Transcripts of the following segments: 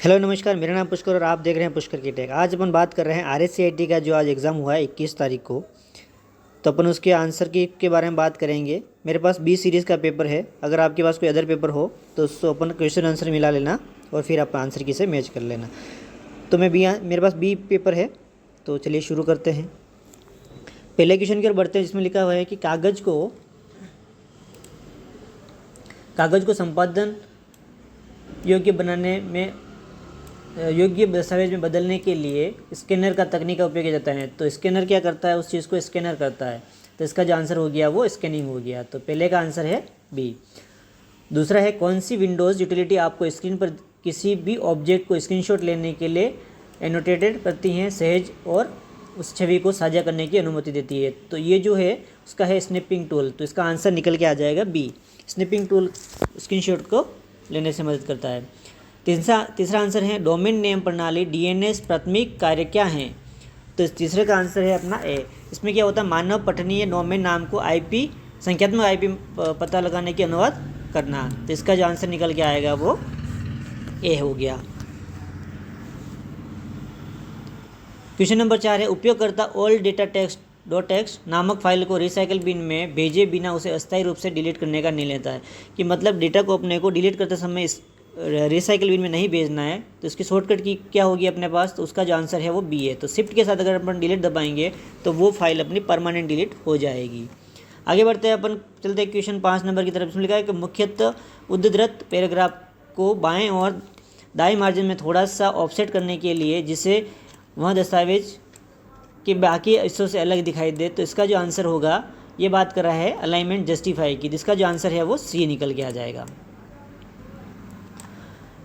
Hello नमस्कार, मेरा नाम पुष्कर और आप देख रहे हैं पुष्कर की टेक। आज अपन बात कर रहे हैं RSCIT का जो आज एग्ज़ाम हुआ है 21 तारीख को। तो अपन उसके आंसर के बारे में बात करेंगे। मेरे पास बी सीरीज़ का पेपर है। अगर आपके पास कोई अदर पेपर हो तो उसको अपन क्वेश्चन आंसर मिला लेना और फिर आप आंसर की से मैच कर लेना। तो मेरे पास बी पेपर है, तो चलिए शुरू करते हैं। पहले क्वेश्चन की ओर बढ़ते हैं, जिसमें लिखा हुआ है कि कागज़ को संपादन योग्य दस्तावेज में बदलने के लिए स्कैनर का तकनीक का उपयोग किया जाता है। तो स्कैनर क्या करता है, उस चीज़ को स्कैनर करता है। तो इसका जो आंसर हो गया वो स्कैनिंग हो गया। तो पहले का आंसर है बी। दूसरा है, कौन सी विंडोज़ यूटिलिटी आपको स्क्रीन पर किसी भी ऑब्जेक्ट को स्क्रीनशॉट लेने के लिए एनोटेटेड करती हैं, सहज और उस छवि को साझा करने की अनुमति देती है। तो ये जो है उसका है स्नैपिंग टूल। तो इसका आंसर निकल के आ जाएगा बी। स्नैपिंग टूल स्क्रीनशॉट को लेने से मदद करता है। तीसरा आंसर है, डोमेन नेम प्रणाली DNS प्राथमिक कार्य क्या हैं। तो इस तीसरे का आंसर है अपना ए। इसमें क्या होता है, मानव पठनीय डोमेन नाम को संख्यात्मक IP पता लगाने की अनुवाद करना। तो इसका जो आंसर निकल के आएगा वो ए हो गया। क्वेश्चन नंबर 4 है, उपयोगकर्ता ओल्ड डेटा टेक्स्ट नामक फाइल को रिसाइकल बिन में भेजे बिना उसे अस्थायी रूप से डिलीट करने का निर्णय लेता है। कि मतलब डेटा को अपने को डिलीट करते समय रिसाइकल बिन में नहीं भेजना है। तो इसकी शॉर्टकट की क्या होगी अपने पास, तो उसका जो आंसर है वो बी है। तो शिफ्ट के साथ अगर अपन डिलीट दबाएंगे तो वो फाइल अपनी परमानेंट डिलीट हो जाएगी। आगे बढ़ते हैं, अपन चलते हैं क्वेश्चन 5 नंबर की तरफ। इसमें लिखा है कि मुख्यतः उद्धृत पैराग्राफ को बाएं और दाएं मार्जिन में थोड़ा सा ऑफसेट करने के लिए, जिसे वह दस्तावेज के बाकी हिस्सों से अलग दिखाई दे। तो इसका जो आंसर होगा, ये बात कर रहा है अलाइनमेंट जस्टिफाई की। इसका जो आंसर है वो सी निकल के आ जाएगा।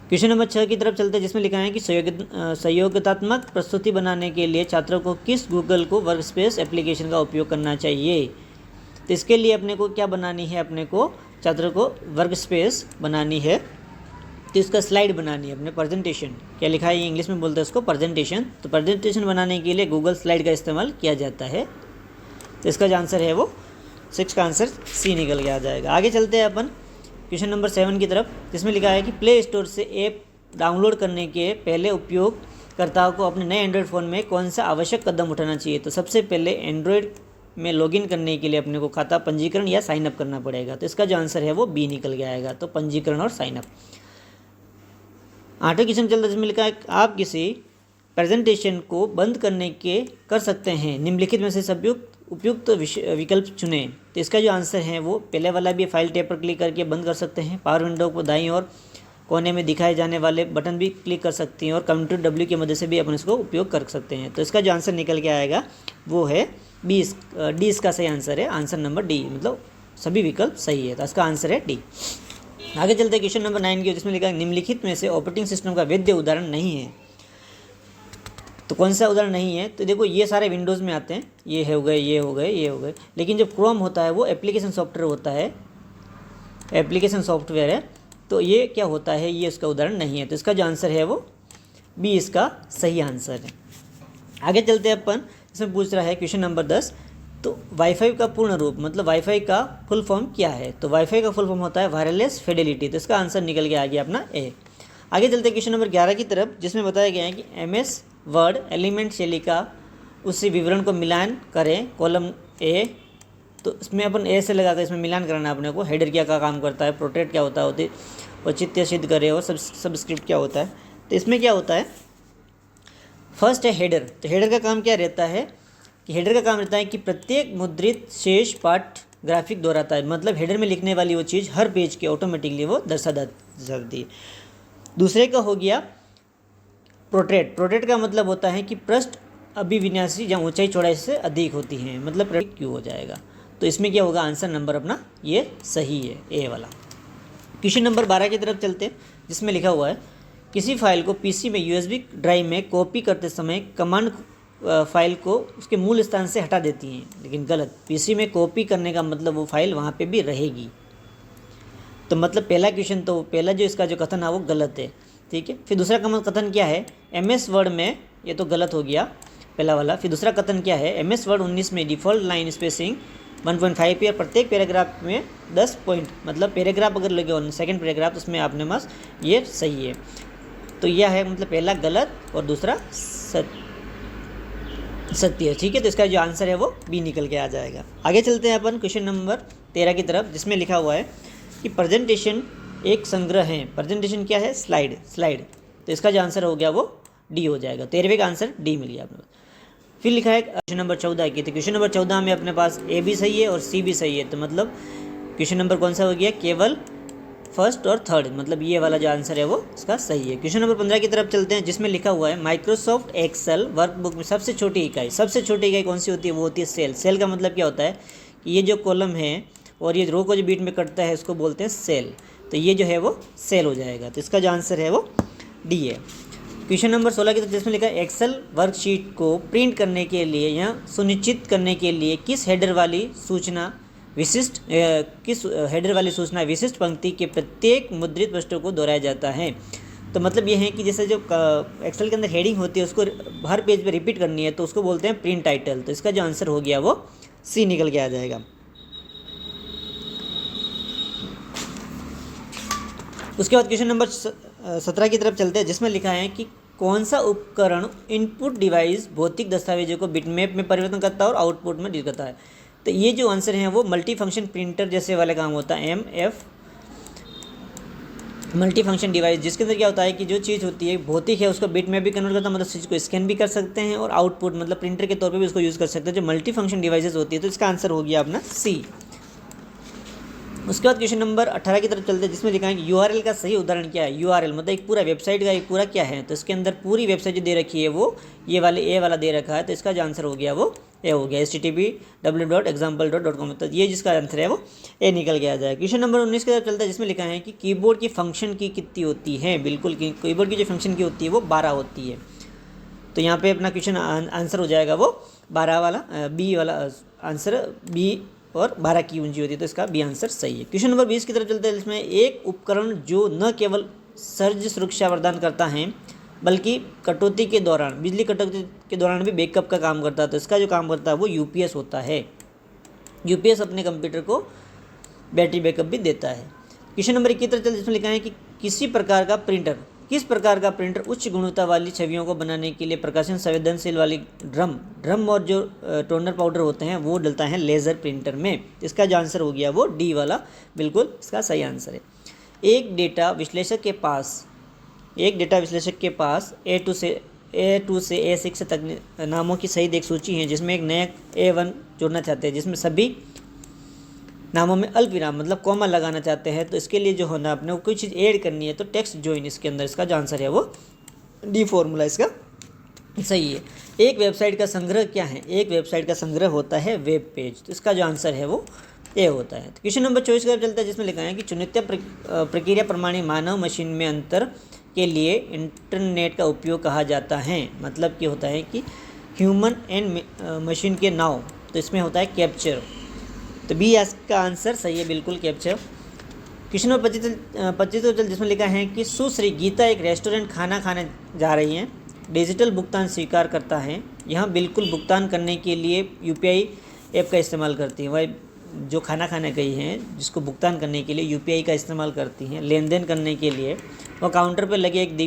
क्वेश्चन नंबर 6 की तरफ चलते हैं, जिसमें लिखा है कि सहयोगात्मक प्रस्तुति बनाने के लिए छात्रों को किस गूगल को वर्कस्पेस एप्लीकेशन का उपयोग करना चाहिए। तो इसके लिए अपने को क्या बनानी है, अपने को छात्रों को वर्कस्पेस बनानी है। तो इसका स्लाइड बनानी है, अपने प्रेजेंटेशन। क्या लिखा है, इंग्लिश में बोलते हैं उसको प्रेजेंटेशन। तो प्रेजेंटेशन बनाने के लिए गूगल स्लाइड का इस्तेमाल किया जाता है। तो इसका जो आंसर है वो 6 का आंसर सी निकल के आ जाएगा। आगे चलते हैं अपन क्वेश्चन नंबर 7 की तरफ, जिसमें लिखा है कि प्ले स्टोर से ऐप डाउनलोड करने के पहले उपयोगकर्ताओं को अपने नए एंड्रॉयड फ़ोन में कौन सा आवश्यक कदम उठाना चाहिए। तो सबसे पहले एंड्रॉयड में लॉगिन करने के लिए अपने को खाता पंजीकरण या साइनअप करना पड़ेगा। तो इसका जो आंसर है वो बी निकल के आएगा। तो पंजीकरण और साइनअप। 8वें क्वेश्चन चलता है, जिसमें लिखा है आप किसी प्रेजेंटेशन को बंद कर सकते हैं, निम्नलिखित में से उपयुक्त विकल्प चुनें। तो इसका जो आंसर है वो पहले वाला भी, फाइल टैब पर क्लिक करके बंद कर सकते हैं। पावर विंडो को दाईं और कोने में दिखाए जाने वाले बटन भी क्लिक कर सकती हैं और कंट्रोल W की मदद से भी अपन इसको उपयोग कर सकते हैं। तो इसका जो आंसर निकल के आएगा वो है डी। इसका सही आंसर है, आंसर नंबर डी, मतलब सभी विकल्प सही है। तो इसका आंसर है डी। आगे चलते हैं क्वेश्चन नंबर 9 की, जिसमें लिखा है निम्नलिखित में से ऑपरेटिंग सिस्टम का वैध उदाहरण नहीं है। तो कौन सा उदाहरण नहीं है, तो देखो ये सारे विंडोज़ में आते हैं, ये हो गए। लेकिन जब क्रोम होता है वो एप्लीकेशन सॉफ्टवेयर होता है, एप्लीकेशन सॉफ्टवेयर है। तो ये क्या होता है, ये उसका उदाहरण नहीं है। तो इसका जो आंसर है वो बी इसका सही आंसर है। आगे चलते हैं अपन, इसमें पूछ रहा है क्वेश्चन नंबर 10, तो वाईफाई का पूर्ण रूप, मतलब वाईफाई का फुल फॉर्म क्या है। तो वाईफाई का फुल फॉर्म होता है वायरलेस फिडेलिटी। तो इसका आंसर निकल के आ गया अपना ए। आगे चलते हैं क्वेश्चन नंबर 11 की तरफ, जिसमें बताया गया है कि MS वर्ड एलिमेंट शैली का उसी विवरण को मिलान करें, कॉलम ए। तो इसमें अपन ए से लगाकर इसमें मिलान करना अपने को। हेडर क्या काम करता है, प्रोटेक्ट क्या होता है, औचित्य सिद्ध करे, और सबस्क्रिप्ट क्या होता है। तो इसमें क्या होता है, फर्स्ट है हेडर। तो हेडर का काम क्या रहता है कि प्रत्येक मुद्रित शेष पाठ ग्राफिक दोहराता है। मतलब हेडर में लिखने वाली वो चीज़ हर पेज के ऑटोमेटिकली वो दर्शा जाती है। दूसरे का हो गया प्रोट्रेट का मतलब होता है कि पृष्ठ अभिविन्यासी जहाँ ऊंचाई चौड़ाई से अधिक होती है, मतलब क्यों हो जाएगा। तो इसमें क्या होगा, आंसर नंबर अपना ये सही है, ए वाला। क्वेश्चन नंबर 12 की तरफ चलते हैं, जिसमें लिखा हुआ है किसी फाइल को PC में USB ड्राइव में कॉपी करते समय कमांड फाइल को उसके मूल स्थान से हटा देती हैं, लेकिन गलत। PC में कॉपी करने का मतलब वो फाइल वहाँ पे भी रहेगी। तो मतलब पहला क्वेश्चन, तो पहला जो इसका जो कथन है वो गलत है, ठीक है। फिर दूसरा कथन क्या है, MS वर्ड में, ये तो गलत हो गया पहला वाला। फिर दूसरा कथन क्या है, MS वर्ड 19 में डिफ़ॉल्ट लाइन स्पेसिंग 1.5 पे, प्रत्येक पैराग्राफ में 10 पॉइंट, मतलब पैराग्राफ अगर लगे हो सेकंड पैराग्राफ, उसमें आपने बस ये सही है। तो यह है मतलब पहला गलत और दूसरा सत्य। ठीक है, तो इसका जो आंसर है वो बी निकल के आ जाएगा। आगे चलते हैं अपन क्वेश्चन नंबर 13 की तरफ, जिसमें लिखा हुआ है कि प्रेजेंटेशन एक संग्रह है। प्रेजेंटेशन क्या है? स्लाइड। तो इसका जो आंसर हो गया वो डी हो जाएगा। 13वें का आंसर डी मिल गया आपको। फिर लिखा है क्वेश्चन नंबर 14 की, तो क्वेश्चन नंबर 14 में अपने पास ए भी सही है और सी भी सही है, तो मतलब क्वेश्चन नंबर कौन सा हो गया? केवल फर्स्ट और थर्ड, मतलब ये वाला जो आंसर है वो इसका सही है। क्वेश्चन नंबर 15 की तरफ चलते हैं, जिसमें लिखा हुआ है माइक्रोसॉफ्ट एक्सेल वर्कबुक में सबसे छोटी इकाई कौन सी होती है? वो होती है सेल। सेल का मतलब क्या होता है कि ये जो कॉलम है और ये रो को जो बीच में कटता है इसको बोलते हैं सेल, तो ये जो है वो सेल हो जाएगा। तो इसका जो आंसर है वो डी है। क्वेश्चन नंबर 16 की तरफ, जिसमें लिखा है एक्सेल वर्कशीट को प्रिंट करने के लिए या सुनिश्चित करने के लिए किस हेडर वाली सूचना विशिष्ट पंक्ति के प्रत्येक मुद्रित पृष्ठों को दोहराया जाता है। तो मतलब ये है कि जैसे जो एक्सेल के अंदर हेडिंग होती है उसको हर पेज पे रिपीट करनी है, तो उसको बोलते हैं प्रिंट टाइटल। तो इसका जो आंसर हो गया वो सी निकल के आ जाएगा। उसके बाद क्वेश्चन नंबर 17 की तरफ चलते हैं, जिसमें लिखा है कि कौन सा उपकरण इनपुट डिवाइस भौतिक दस्तावेजों को बिटमैप में परिवर्तन करता है और आउटपुट में डील करता है। तो ये जो आंसर है वो मल्टी फंक्शन प्रिंटर जैसे वाला काम होता है, MF मल्टी फंक्शन डिवाइस, जिसके अंदर क्या होता है कि जो चीज़ होती है भौतिक है उसको बिट में भी कन्वर्ट करता है, मतलब चीज़ को स्कैन भी कर सकते हैं और आउटपुट मतलब प्रिंटर के तौर पे भी उसको यूज़ कर सकते हैं, जो मल्टी फंक्शन डिवाइसेस होती है। तो इसका आंसर हो गया अपना सी। उसके बाद क्वेश्चन नंबर 18 की तरफ चलते हैं, जिसमें लिखा है कि URL का सही उदाहरण क्या है? URL मतलब एक पूरा वेबसाइट का एक पूरा क्या है? तो इसके अंदर पूरी वेबसाइट जो दे रखी है वो ये वाले ए वाला दे रखा है, तो इसका जो आंसर हो गया वो ए हो गया, http://www.example.com। तो ये जिसका आंसर है वो ए निकल के आ जाएगा। क्वेश्चन नंबर 19 की तरफ चलता है, जिसमें लिखा है कि कीबोर्ड की फंक्शन की कितनी होती है? बिल्कुल, कीबोर्ड की जो फंक्शन की होती है वो 12 होती है। तो यहाँ पे अपना क्वेश्चन आंसर हो जाएगा वो 12 वाला, बी वाला आंसर बी और 12 की ऊंची होती है, तो इसका बी आंसर सही है। क्वेश्चन नंबर 20 की तरफ चलते हैं, जिसमें एक उपकरण जो न केवल सर्ज सुरक्षा प्रदान करता है बल्कि कटौती के दौरान, बिजली कटौती के दौरान भी बैकअप का काम करता है, तो इसका जो काम करता है वो UPS होता है। UPS अपने कंप्यूटर को बैटरी बैकअप भी देता है। क्वेश्चन नंबर 21 की तरफ चलते हैं, जिसमें लिखा है कि किस प्रकार का प्रिंटर उच्च गुणवत्ता वाली छवियों को बनाने के लिए प्रकाशन संवेदनशील वाली ड्रम और जो टोनर पाउडर होते हैं वो डलता है लेज़र प्रिंटर में। इसका जो आंसर हो गया वो डी वाला बिल्कुल इसका सही आंसर है। एक डेटा विश्लेषक के पास A2 से A6 तक नामों की सही एक सूची है, जिसमें एक नया A1 जोड़ना चाहते हैं, जिसमें सभी नामों में अल्प विराम मतलब कॉमा लगाना चाहते हैं। तो इसके लिए जो होना अपने को कोई चीज़ ऐड करनी है तो टेक्स्ट जॉइन इसके अंदर, इसका जो आंसर है वो डी फॉर्मूला इसका सही है। एक वेबसाइट का संग्रह क्या है? एक वेबसाइट का संग्रह होता है वेब पेज, तो इसका जो आंसर है वो ए होता है। तो क्वेश्चन नंबर 24 की तरफ चलता है, जिसमें लिखा है कि चुनित्या प्रक्रिया प्रमाणी मानव मशीन में अंतर के लिए इंटरनेट का उपयोग कहा जाता है। मतलब कि होता है कि ह्यूमन एंड मशीन के नाव, तो इसमें होता है कैप्चर, तो बी इसका आंसर सही है बिल्कुल, कैप्चर। क्वेश्चन नंबर 25 जिसमें लिखा है कि सुश्री गीता एक रेस्टोरेंट खाना खाने जा रही हैं, डिजिटल भुगतान स्वीकार करता है, यहाँ बिल्कुल भुगतान करने के लिए UPI ऐप का इस्तेमाल करती हैं। वह जो खाना खाने गई हैं जिसको भुगतान करने के लिए UPI का इस्तेमाल करती हैं, लेन देन करने के लिए वह काउंटर पर लगे एक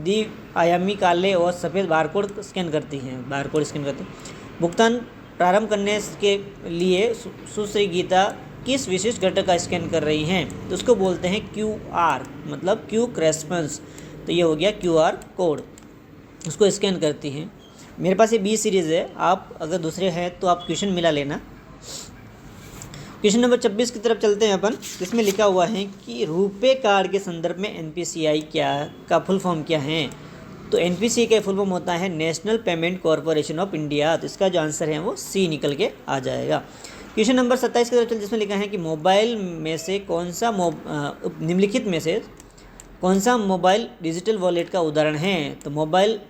द्विआयामी काले और सफ़ेद बारकोड स्कैन करती हैं, भुगतान प्रारंभ करने के लिए सुश्री गीता किस विशिष्ट घटक का स्कैन कर रही हैं? तो उसको बोलते हैं QR मतलब क्विक रेस्पॉन्स, तो ये हो गया QR कोड, उसको स्कैन करती हैं। मेरे पास ये B सीरीज़ है, आप अगर दूसरे हैं तो आप क्वेश्चन मिला लेना। क्वेश्चन नंबर 26 की तरफ चलते हैं अपन, जिसमें लिखा हुआ है कि रुपे कार्ड के संदर्भ में NPCI का फुल फॉर्म क्या है? तो NPCI का फुल फॉर्म होता है national payment corporation of India, तो इसका जो आंसर है वो सी निकल के आ जाएगा। क्वेश्चन नंबर 27 की तरफ चलते, जिसमें लिखा है कि मोबाइल में से निम्नलिखित में से कौन सा मोबाइल डिजिटल वॉलेट का उदाहरण है? तो मोबाइल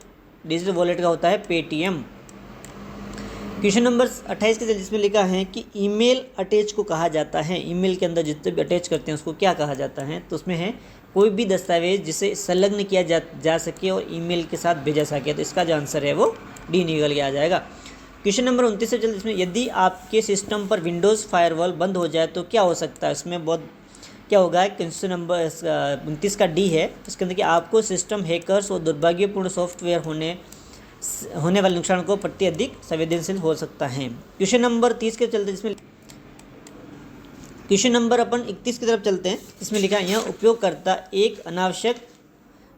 डिजिटल वॉलेट का होता है पेटीएम। क्वेश्चन नंबर 28 के जिसमें लिखा है कि ईमेल अटैच को कहा जाता है, ईमेल के अंदर जितने भी अटैच करते हैं उसको क्या कहा जाता है? तो उसमें है कोई भी दस्तावेज जिसे संलग्न किया जा सके और ईमेल के साथ भेजा सके, तो इसका जो आंसर है वो डी निकल के आ जाएगा। क्वेश्चन नंबर 29 से चलते, इसमें यदि आपके सिस्टम पर विंडोज़ फायरवॉल बंद हो जाए तो क्या हो सकता है? इसमें बहुत क्या होगा, क्वेश्चन नंबर 29 का डी है, इसके अंदर कि आपको सिस्टम हैकर्स और दुर्भाग्यपूर्ण सॉफ्टवेयर होने वाले नुकसान को प्रति अधिक संवेदनशील हो सकता है। क्वेश्चन नंबर 30 के चलते, जिसमें क्वेश्चन नंबर अपन 31 की तरफ चलते हैं। इसमें लिखा है, यह उपयोगकर्ता एक अनावश्यक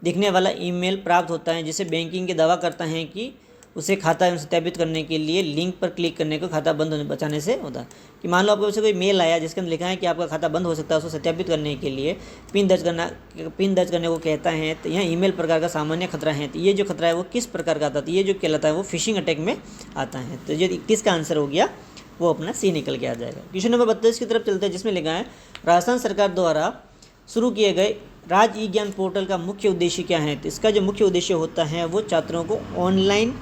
दिखने वाला ईमेल प्राप्त होता है जिसे बैंकिंग के दावा करता है कि उसे खाता सत्यापित करने के लिए लिंक पर क्लिक करने को खाता बंद होने बचाने से होता है। कि मान लो आपको उसे कोई मेल आया जिसके अंदर लिखा है कि आपका खाता बंद हो सकता है, उसको सत्यापित करने के लिए पिन दर्ज करने को कहता है। तो यह ईमेल प्रकार का सामान्य खतरा है। तो ये जो खतरा है वो किस प्रकार का आता है, ये जो कहलाता है वो फिशिंग अटैक में आता है। तो जो 31 का आंसर हो गया वो अपना सी निकल के आ जाएगा। क्वेश्चन नंबर 32 की तरफ चलते हैं, जिसमें लिखा है, राजस्थान सरकार द्वारा शुरू किए गए राज्य ई ज्ञान पोर्टल का मुख्य उद्देश्य क्या है। तो इसका जो मुख्य उद्देश्य होता है वो छात्रों को ऑनलाइन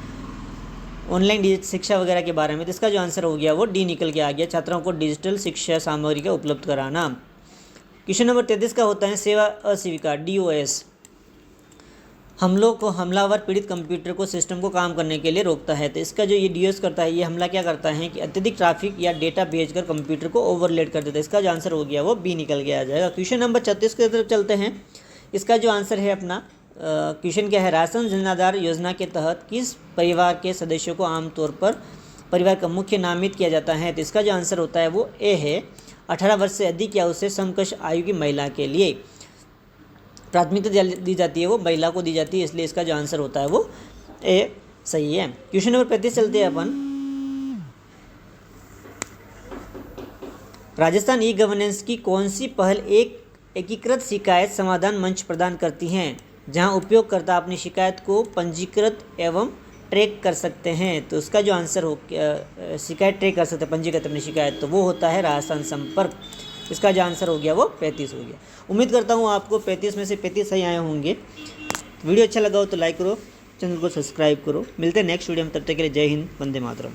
शिक्षा वगैरह के बारे में। तो इसका जो आंसर हो गया वो डी निकल के आ गया, छात्रों को डिजिटल शिक्षा सामग्री का उपलब्ध कराना। क्वेश्चन नंबर 33 का होता है, सेवा अस्वीकार DOS हमलावर पीड़ित कंप्यूटर को सिस्टम को काम करने के लिए रोकता है। तो इसका जो ये DOS करता है, ये हमला क्या करता है कि अत्यधिक ट्रैफिक या डेटा भेजकर कंप्यूटर को ओवरलोड कर देता है। इसका जो आंसर हो गया वो बी निकल के आ जाएगा। क्वेश्चन नंबर 36 की तरफ चलते हैं। इसका जो आंसर है अपना क्वेश्चन क्या है, राशन जन आधार योजना के तहत किस परिवार के सदस्यों को आमतौर पर परिवार का मुख्य नामित किया जाता है। तो इसका जो आंसर होता है वो ए है, 18 वर्ष से अधिक या उससे समकक्ष आयु की महिला के लिए प्राथमिकता दी जाती है, वो महिला को दी जाती है, इसलिए इसका जो आंसर होता है वो ए सही है। क्वेश्चन नंबर 35 चलते हैं अपन। राजस्थान ई गवर्नेंस की कौन सी पहल एक एकीकृत शिकायत समाधान मंच प्रदान करती हैं जहां उपयोगकर्ता अपनी शिकायत को पंजीकृत एवं ट्रैक कर सकते हैं। तो उसका जो आंसर हो, शिकायत ट्रैक कर सकते हैं पंजीकृत अपनी शिकायत, तो वो होता है राजस्थान संपर्क। इसका जो आंसर हो गया वो 35 हो गया। उम्मीद करता हूँ आपको 35 में से 35 सही आए होंगे। वीडियो अच्छा लगा हो तो लाइक करो, चैनल को सब्सक्राइब करो। मिलते हैं नेक्स्ट वीडियो में, तब तक के लिए जय हिंद, वंदे मातरम।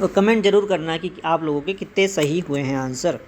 और कमेंट जरूर करना कि आप लोगों के कितने सही हुए हैं आंसर।